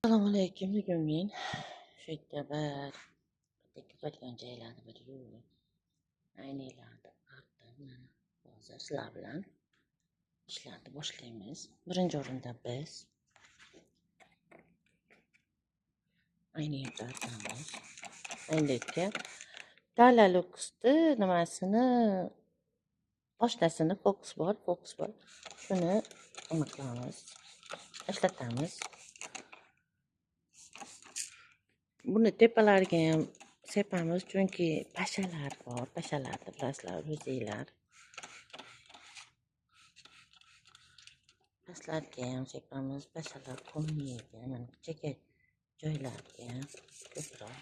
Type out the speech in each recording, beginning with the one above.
Assalomu alaykum. Bugun men shu yerda bitta ko'paygan joylarni bir yuvib, aynaklarni artdim. Mana hozir sizlar bilan ishlarni boshlaymiz. Birinchi o'rinda biz aynakni artamiz. Aynakka Dala Lux'ni nimasini pochtasini fokus bor. Shuni nima qilamiz? Ishlatamiz. Buni tepalariga ham sepamiz, chunki pashalar bor. Pashalarni bilasizlar, o'zinglar. Pastlarga ham sepamiz, pashalar qo'nmaydi. Mana cheka joylarga ham ko'proq.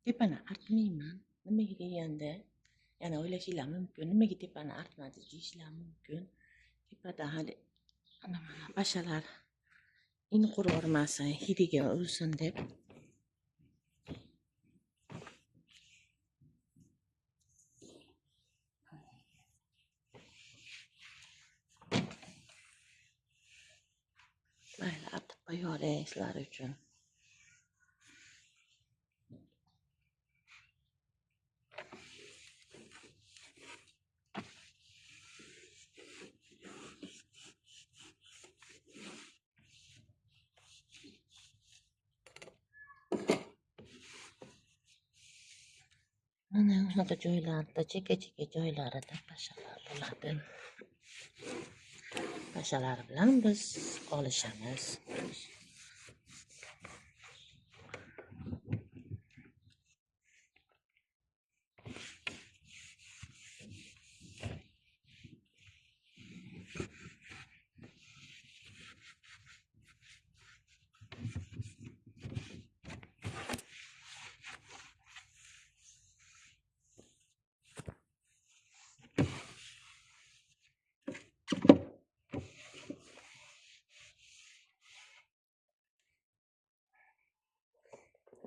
Tepani artmayman. Nimaga deganda, yana o'ylashinglar mumkin. Nimaga tepani artmadi deyishlar mumkin. Tepada hali mana pashalar in qurvormasin, hidiga ursin deb. Mayli, artib qo'yaveray sizlar uchun. Mana shunaqa joylarda, cheka joylarida pashalar bo'ladi. Pashalar bilan biz olishamiz.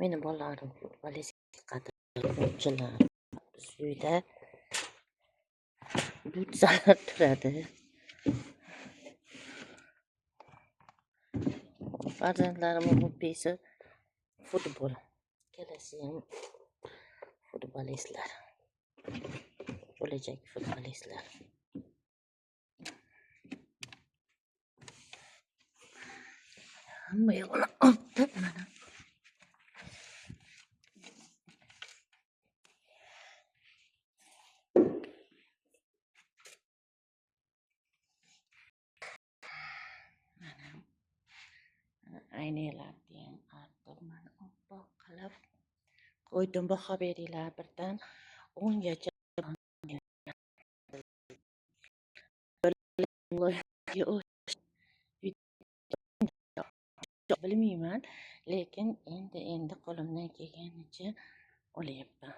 Meni bolalarim futbolist futbolchilar. Biz uyda futzal turadi. Farzandlarimning hobbisi futbol. Ikkalasi ham futbolistlar. Bo'lajak futbolistlar. Hamma yo'qni otib mana. Aynaklarni ham artib mana oppoq qilib qo'ydim. Baho beringlar birdan 10 gacha. Bilmayman, lekin endi qo'limdan kelganicha olyapman.